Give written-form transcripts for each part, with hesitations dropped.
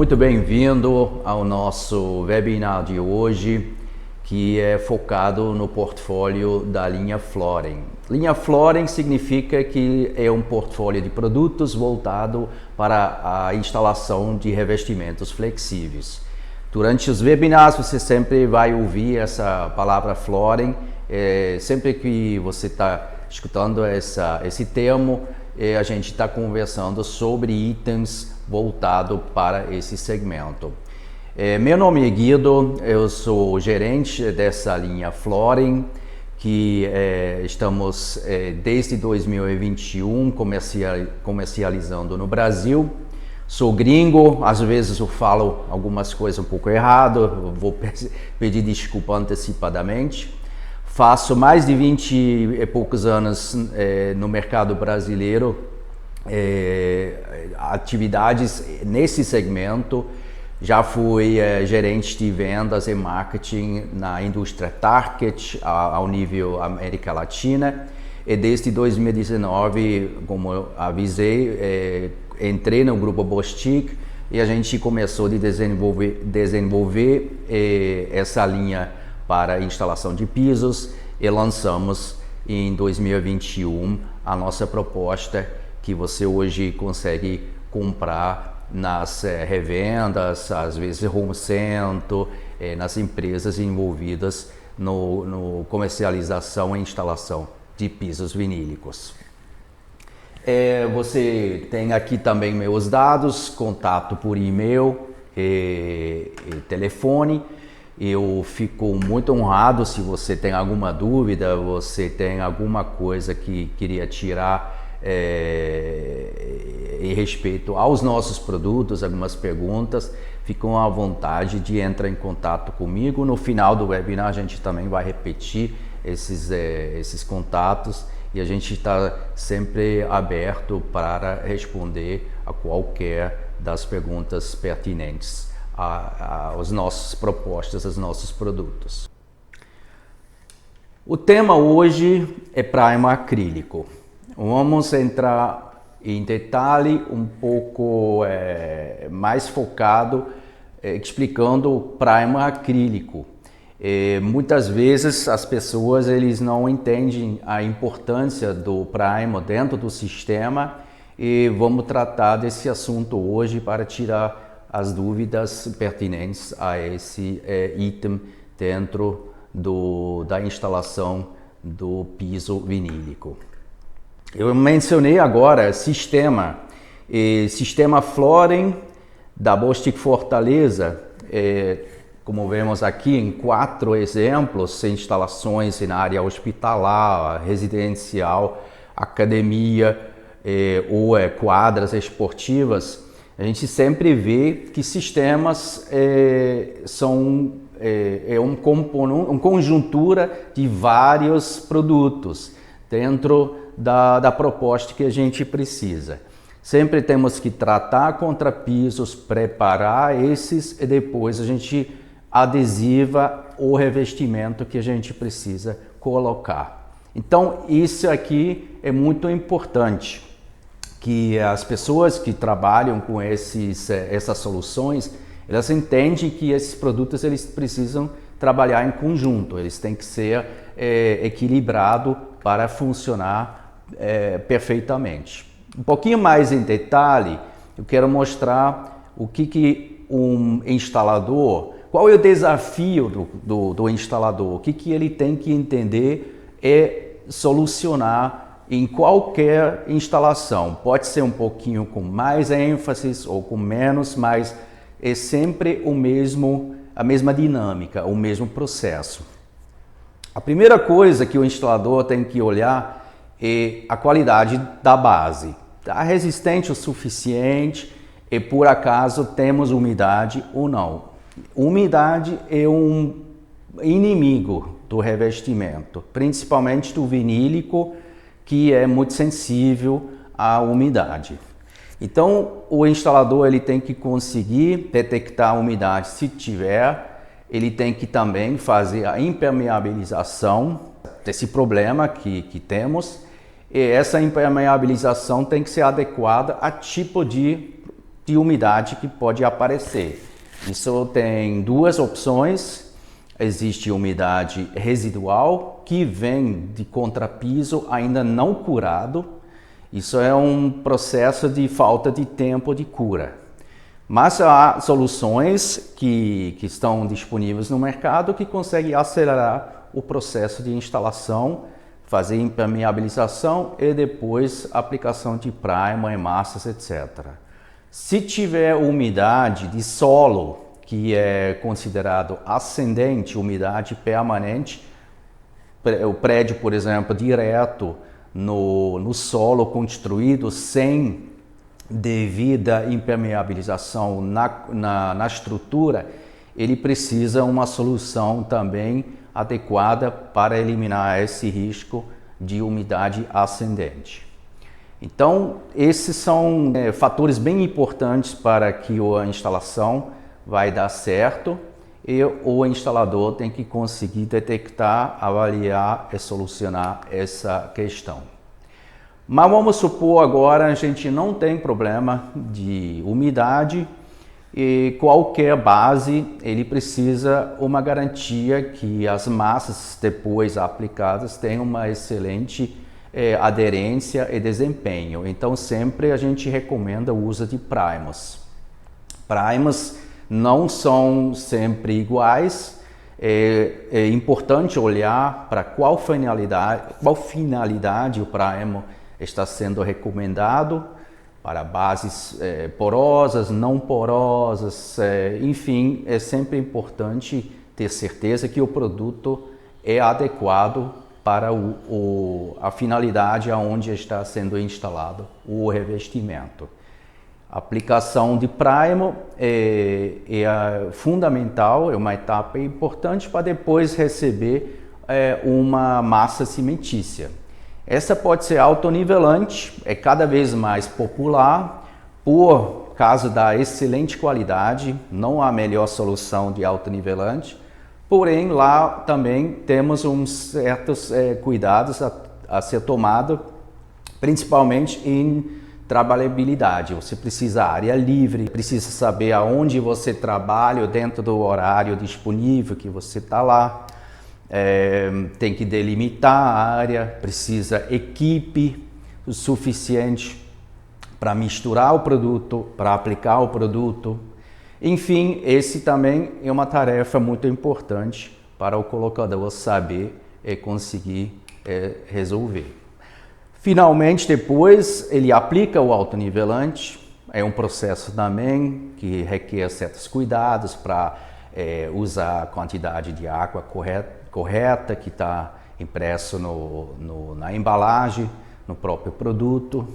Muito bem-vindo ao nosso webinar de hoje, que é focado no portfólio da linha Floren. Linha Floren significa que é um portfólio de produtos voltado para a instalação de revestimentos flexíveis. Durante os webinars você sempre vai ouvir essa palavra Floren, sempre que você está escutando esse termo, a gente está conversando sobre itens voltados para esse segmento. Meu nome é Guido, eu sou gerente dessa linha Floren, que estamos desde 2021 comercializando no Brasil. Sou gringo, às vezes eu falo algumas coisas um pouco errado, vou pedir desculpa antecipadamente. Faço mais de 20 e poucos anos no mercado brasileiro, atividades nesse segmento. Já fui gerente de vendas e marketing na indústria Target ao nível América Latina. E desde 2019, como eu avisei, entrei no grupo Bostik e a gente começou a desenvolver essa linha para instalação de pisos e lançamos em 2021 a nossa proposta que você hoje consegue comprar nas revendas, às vezes home center, nas empresas envolvidas no comercialização e instalação de pisos vinílicos. Você tem aqui também meus dados, contato por e-mail e telefone. Eu fico muito honrado se você tem alguma dúvida, você tem alguma coisa que queria tirar em respeito aos nossos produtos, algumas perguntas, ficam à vontade de entrar em contato comigo. No final do webinar a gente também vai repetir esses contatos e a gente está sempre aberto para responder a qualquer das perguntas pertinentes às nossas propostas, aos nossos produtos. O tema hoje é primer acrílico. Vamos entrar em detalhe um pouco mais focado, explicando o primer acrílico. Muitas vezes as pessoas eles não entendem a importância do primer dentro do sistema e vamos tratar desse assunto hoje para tirar as dúvidas pertinentes a esse item dentro da instalação do piso vinílico. Eu mencionei agora sistema Floren da Bostik Fortaleza, como vemos aqui em 4 exemplos, instalações na área hospitalar, residencial, academia ou quadras esportivas. A gente sempre vê que sistemas são uma conjuntura de vários produtos dentro da proposta que a gente precisa. Sempre temos que tratar contrapisos, preparar esses e depois a gente adesiva o revestimento que a gente precisa colocar. Então isso aqui é muito importante, que as pessoas que trabalham com essas soluções, elas entendem que esses produtos eles precisam trabalhar em conjunto, eles têm que ser equilibrados para funcionar perfeitamente. Um pouquinho mais em detalhe, eu quero mostrar o que um instalador, qual é o desafio do instalador, o que ele tem que entender e solucionar em qualquer instalação. Pode ser um pouquinho com mais ênfase ou com menos, mas é sempre a mesma dinâmica, o mesmo processo. A primeira coisa que o instalador tem que olhar é a qualidade da base. Está resistente o suficiente e por acaso temos umidade ou não. Umidade é um inimigo do revestimento, principalmente do vinílico, que é muito sensível à umidade. Então, o instalador ele tem que conseguir detectar a umidade se tiver, ele tem que também fazer a impermeabilização desse problema que temos, e essa impermeabilização tem que ser adequada a tipo de de umidade que pode aparecer. Isso tem duas opções. Existe umidade residual, que vem de contrapiso ainda não curado. Isso é um processo de falta de tempo de cura. Mas há soluções que estão disponíveis no mercado que conseguem acelerar o processo de instalação, fazer impermeabilização e depois aplicação de primer, massas, etc. Se tiver umidade de solo, que é considerado ascendente, umidade permanente, o prédio, por exemplo, direto no solo construído sem devida impermeabilização na estrutura, ele precisa uma solução também adequada para eliminar esse risco de umidade ascendente. Então, esses são fatores bem importantes para que a instalação vai dar certo e o instalador tem que conseguir detectar, avaliar e solucionar essa questão. Mas vamos supor agora a gente não tem problema de umidade e qualquer base ele precisa uma garantia que as massas depois aplicadas tenham uma excelente aderência e desempenho. Então sempre a gente recomenda o uso de primers. Primers não são sempre iguais. É importante olhar para qual finalidade o primer está sendo recomendado para bases porosas, não porosas, enfim, é sempre importante ter certeza que o produto é adequado para a finalidade aonde está sendo instalado o revestimento. A aplicação de primer é fundamental, é uma etapa importante para depois receber uma massa cimentícia. Essa pode ser autonivelante, é cada vez mais popular, por causa da excelente qualidade, não há melhor solução de autonivelante, porém lá também temos uns certos cuidados a ser tomado, principalmente em trabalhabilidade. Você precisa área livre, precisa saber aonde você trabalha dentro do horário disponível que você está lá. Tem que delimitar a área, precisa equipe o suficiente para misturar o produto, para aplicar o produto. Enfim, esse também é uma tarefa muito importante para o colocador saber e conseguir resolver. Finalmente, depois, ele aplica o autonivelante. É um processo também que requer certos cuidados para usar a quantidade de água correta que está impresso na embalagem, no próprio produto.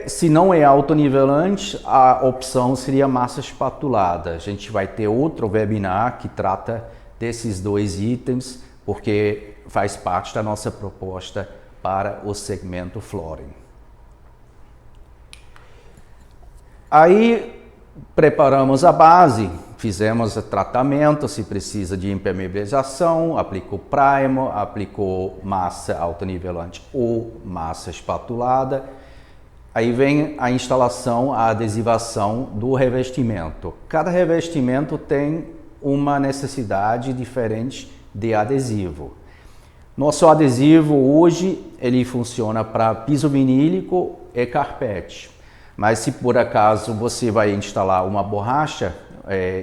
Se não é autonivelante, a opção seria massa espatulada. A gente vai ter outro webinar que trata desses dois itens, porque faz parte da nossa proposta para o segmento flooring. Aí preparamos a base, fizemos o tratamento, se precisa de impermeabilização, aplicou primer, aplicou massa autonivelante ou massa espatulada. Aí vem a instalação, a adesivação do revestimento. Cada revestimento tem uma necessidade diferente de adesivo. Nosso adesivo hoje ele funciona para piso vinílico e carpete. Mas se por acaso você vai instalar uma borracha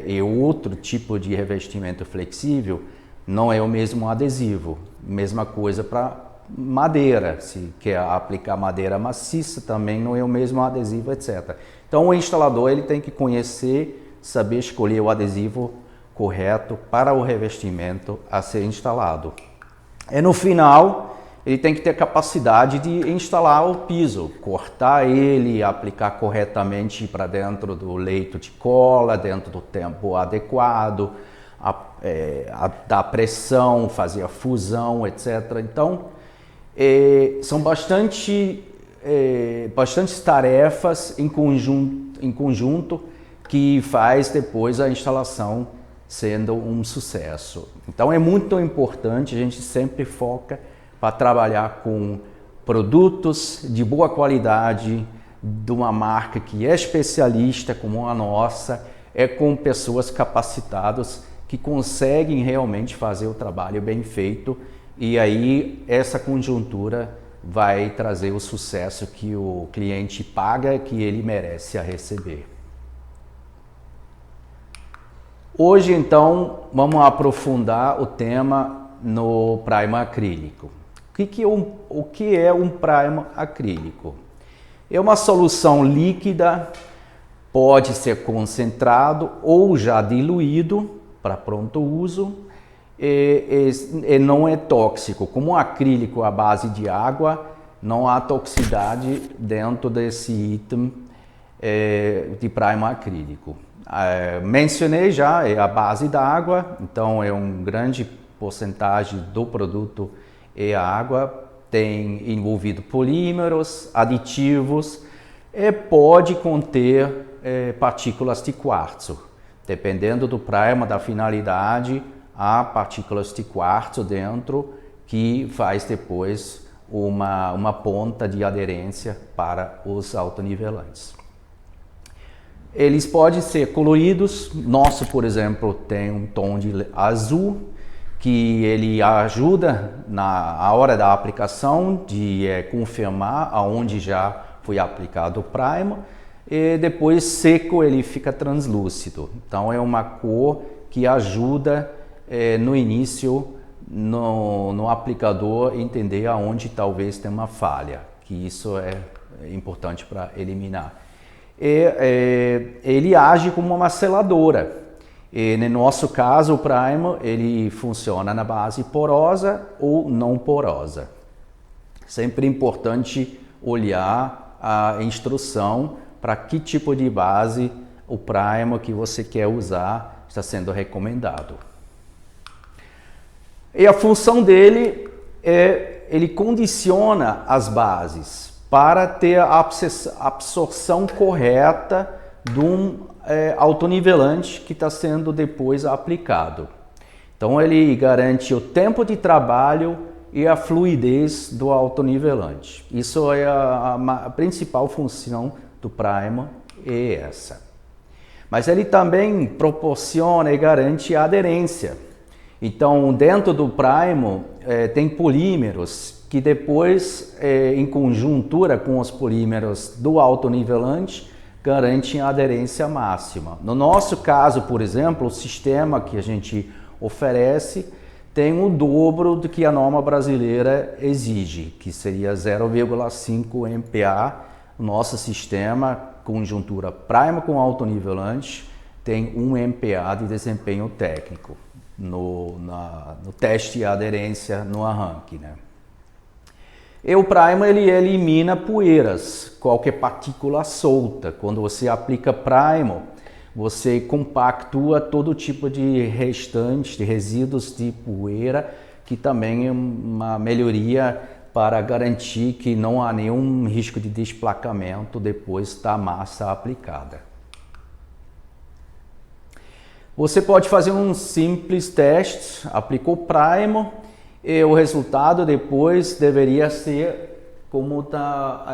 e outro tipo de revestimento flexível, não é o mesmo adesivo. Mesma coisa para madeira, se quer aplicar madeira maciça, também não é o mesmo adesivo, etc. Então o instalador ele tem que conhecer, saber escolher o adesivo correto para o revestimento a ser instalado. E no final, ele tem que ter capacidade de instalar o piso, cortar ele, aplicar corretamente para dentro do leito de cola, dentro do tempo adequado, dar pressão, fazer a fusão, etc. Então, são bastantes tarefas em conjunto que faz depois a instalação sendo um sucesso. Então é muito importante, a gente sempre foca para trabalhar com produtos de boa qualidade, de uma marca que é especialista como a nossa, é com pessoas capacitadas que conseguem realmente fazer o trabalho bem feito, e aí essa conjuntura vai trazer o sucesso que o cliente paga, que ele merece a receber. Hoje, então, vamos aprofundar o tema no primer acrílico. O que é um primer acrílico? É uma solução líquida, pode ser concentrado ou já diluído para pronto uso, e não é tóxico. Como o acrílico à base de água, não há toxicidade dentro desse item de primer acrílico. Mencionei já, é a base da água, então é um grande porcentagem do produto é a água, tem envolvido polímeros, aditivos, e pode conter partículas de quartzo. Dependendo do primer, da finalidade, há partículas de quartzo dentro que faz depois uma ponta de aderência para os autonivelantes. Eles podem ser coloridos. Nosso, por exemplo, tem um tom de azul, que ele ajuda na hora da aplicação de confirmar aonde já foi aplicado o primer, e depois seco ele fica translúcido. Então é uma cor que ajuda no início no aplicador entender aonde talvez tem uma falha, que isso é importante para eliminar. Ele age como uma seladora. E no nosso caso, o primer ele funciona na base porosa ou não porosa. Sempre importante olhar a instrução para que tipo de base o primer que você quer usar está sendo recomendado. E a função dele ele condiciona as bases para ter a absorção correta de um autonivelante que está sendo depois aplicado. Então ele garante o tempo de trabalho e a fluidez do autonivelante. Isso é a principal função do primer, é essa. Mas ele também proporciona e garante a aderência. Então dentro do primer tem polímeros que depois, em conjuntura com os polímeros do autonivelante, garantem a aderência máxima. No nosso caso, por exemplo, o sistema que a gente oferece tem o dobro do que a norma brasileira exige, que seria 0,5 MPa. O nosso sistema, conjuntura primer com autonivelante, tem 1 MPa de desempenho técnico no teste de aderência no arranque, né? E o primer ele elimina poeiras, qualquer partícula solta. Quando você aplica primer, você compactua todo tipo de restantes, de resíduos de poeira, que também é uma melhoria para garantir que não há nenhum risco de desplacamento depois da massa aplicada. Você pode fazer um simples teste, aplicou primer, e o resultado depois deveria ser como está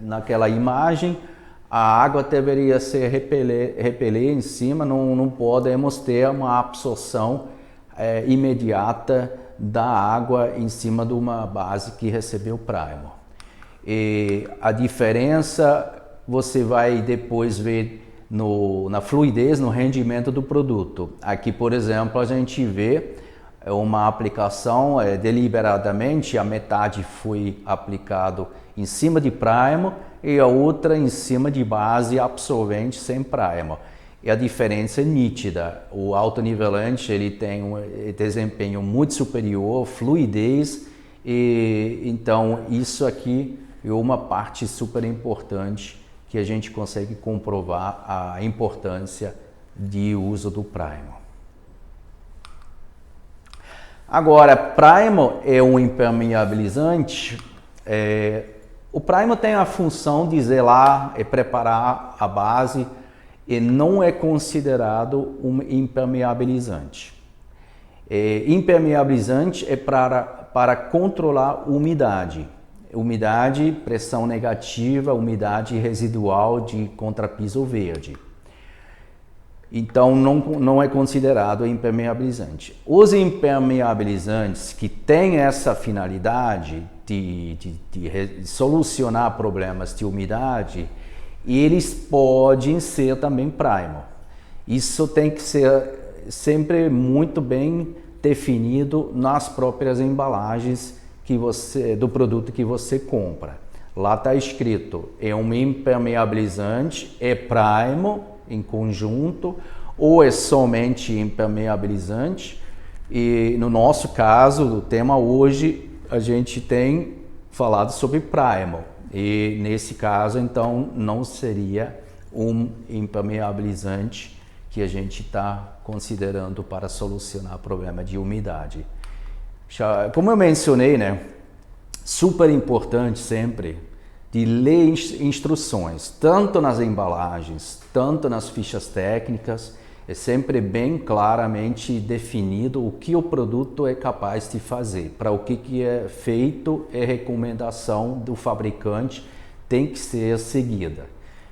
naquela imagem. A água deveria ser repelir em cima, não podemos ter uma absorção imediata da água em cima de uma base que recebeu primer. E a diferença você vai depois ver na fluidez, no rendimento do produto. Aqui, por exemplo, a gente vê uma aplicação deliberadamente, a metade foi aplicado em cima de primer e a outra em cima de base absorvente sem primer. E a diferença é nítida. O autonivelante ele tem um desempenho muito superior, fluidez, e então isso aqui é uma parte super importante que a gente consegue comprovar a importância de uso do primer. Agora, primer é um impermeabilizante. O primer tem a função de zelar e preparar a base e não é considerado um impermeabilizante. Impermeabilizante é para controlar a umidade. umidade, pressão negativa, umidade residual de contrapiso verde. Então não é considerado impermeabilizante. Os impermeabilizantes que têm essa finalidade de solucionar problemas de umidade, eles podem ser também primer. Isso tem que ser sempre muito bem definido nas próprias embalagens do produto que você compra. Lá está escrito, é um impermeabilizante, é primer em conjunto, ou é somente impermeabilizante. E no nosso caso, do tema hoje, a gente tem falado sobre primer. E nesse caso, então, não seria um impermeabilizante que a gente está considerando para solucionar o problema de umidade. Como eu mencionei, né, super importante sempre de ler instruções, tanto nas embalagens, tanto nas fichas técnicas, é sempre bem claramente definido o que o produto é capaz de fazer, para o que é feito e recomendação do fabricante tem que ser seguida.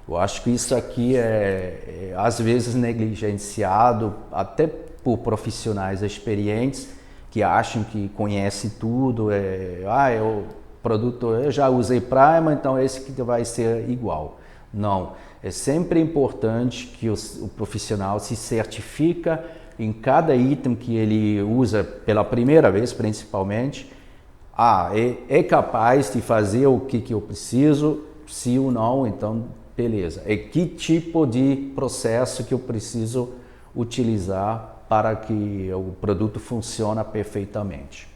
Eu acho que isso aqui é às vezes negligenciado até por profissionais experientes que acham que conhecem tudo, o produto eu já usei primer, então esse que vai ser igual. Não, é sempre importante que o profissional se certifica em cada item que ele usa pela primeira vez, principalmente. É capaz de fazer o que eu preciso, sim ou não, então beleza. É que tipo de processo que eu preciso utilizar para que o produto funcione perfeitamente.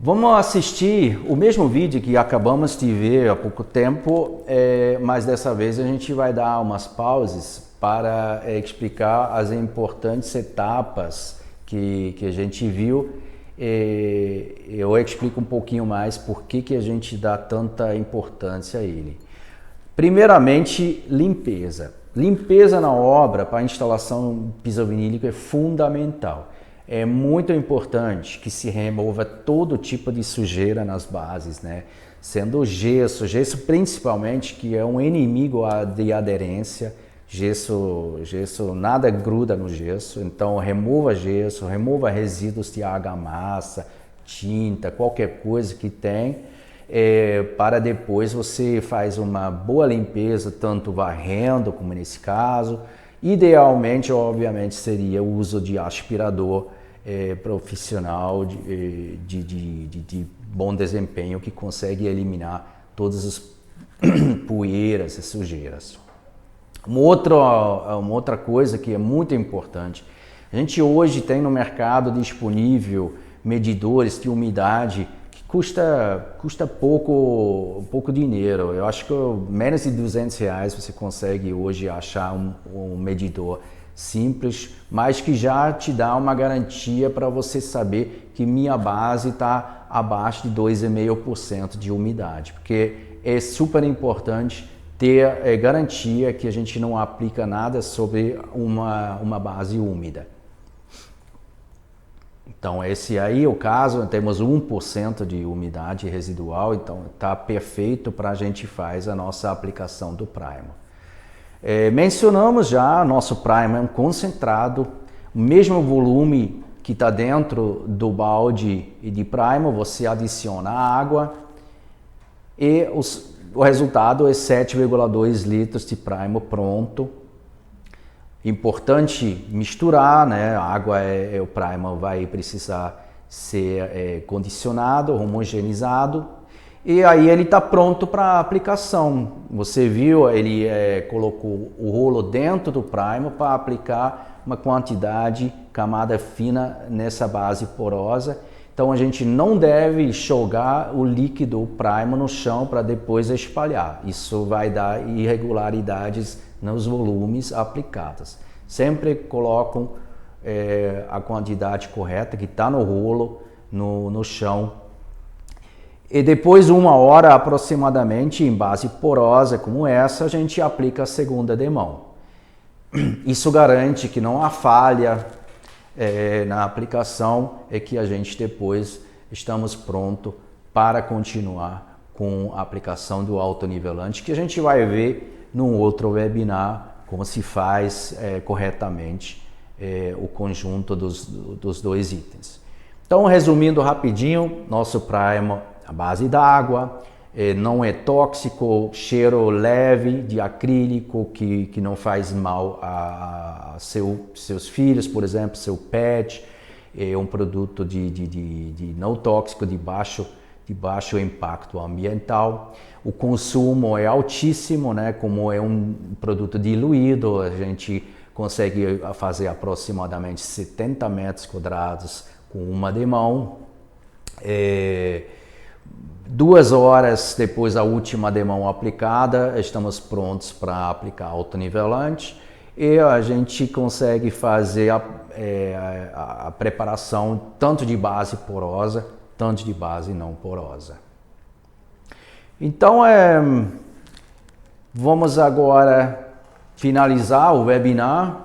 Vamos assistir o mesmo vídeo que acabamos de ver há pouco tempo, mas dessa vez a gente vai dar umas pausas para explicar as importantes etapas que a gente viu. Eu explico um pouquinho mais por que a gente dá tanta importância a ele. Primeiramente, limpeza. Limpeza na obra para a instalação pisovinílico é fundamental. É muito importante que se remova todo tipo de sujeira nas bases, né? Sendo o gesso principalmente, que é um inimigo de aderência. Gesso nada gruda no gesso, então remova resíduos de argamassa, tinta, qualquer coisa que tem. para depois você faz uma boa limpeza, tanto varrendo como nesse caso. Idealmente, obviamente, seria o uso de aspirador profissional de bom desempenho que consegue eliminar todas as poeiras e sujeiras. Uma outra coisa que é muito importante, a gente hoje tem no mercado disponível medidores de umidade que custa pouco dinheiro. Eu acho que menos de R$200 você consegue hoje achar um medidor simples, mas que já te dá uma garantia para você saber que minha base está abaixo de 2,5% de umidade, porque é super importante ter garantia que a gente não aplica nada sobre uma base úmida. Então esse aí é o caso, temos 1% de umidade residual, então está perfeito para a gente fazer a nossa aplicação do primer. Mencionamos já, nosso primer é um concentrado, o mesmo volume que está dentro do balde de primer, você adiciona água e o resultado é 7,2 litros de primer pronto. Importante misturar, né? A água, o primer vai precisar ser condicionado, homogeneizado. E aí ele está pronto para aplicação. Você viu, ele colocou o rolo dentro do primer para aplicar uma quantidade, camada fina nessa base porosa. Então a gente não deve jogar o líquido primer no chão para depois espalhar. Isso vai dar irregularidades nos volumes aplicados. Sempre colocam a quantidade correta que está no rolo no chão. E depois de 1 hora aproximadamente, em base porosa como essa, a gente aplica a segunda demão. Isso garante que não há falha na aplicação e que a gente depois estamos pronto para continuar com a aplicação do autonivelante, que a gente vai ver num outro webinar como se faz corretamente o conjunto dos dois itens. Então, resumindo rapidinho, nosso primer à base d'água, não é tóxico, cheiro leve de acrílico que não faz mal a seus filhos, por exemplo, seu pet, é um produto de não tóxico, de baixo impacto ambiental. O consumo é altíssimo, né? Como é um produto diluído, a gente consegue fazer aproximadamente 70 metros quadrados com uma demão. 2 horas depois da última demão aplicada, estamos prontos para aplicar autonivelante e a gente consegue fazer a preparação tanto de base porosa, tanto de base não porosa. Então, vamos agora finalizar o webinar.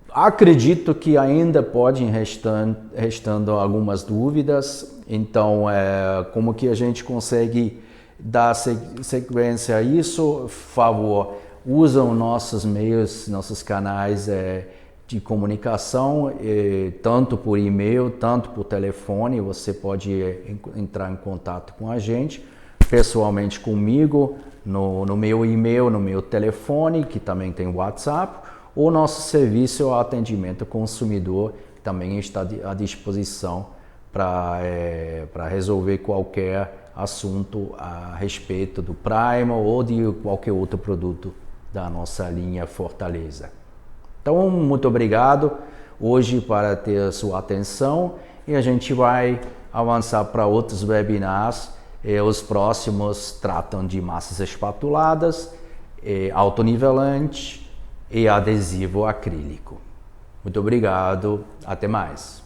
Acredito que ainda podem restando algumas dúvidas, então como que a gente consegue dar sequência a isso? Por favor, usam nossos meios, nossos canais de comunicação, tanto por e-mail, tanto por telefone, você pode entrar em contato com a gente, pessoalmente comigo, no meu e-mail, no meu telefone, que também tem WhatsApp, o nosso serviço ao atendimento ao consumidor também está à disposição para resolver qualquer assunto a respeito do primer ou de qualquer outro produto da nossa linha Fortaleza. Então, muito obrigado hoje para ter a sua atenção e a gente vai avançar para outros webinars. Os próximos tratam de massas espatuladas, autonivelante e adesivo acrílico. Muito obrigado, até mais.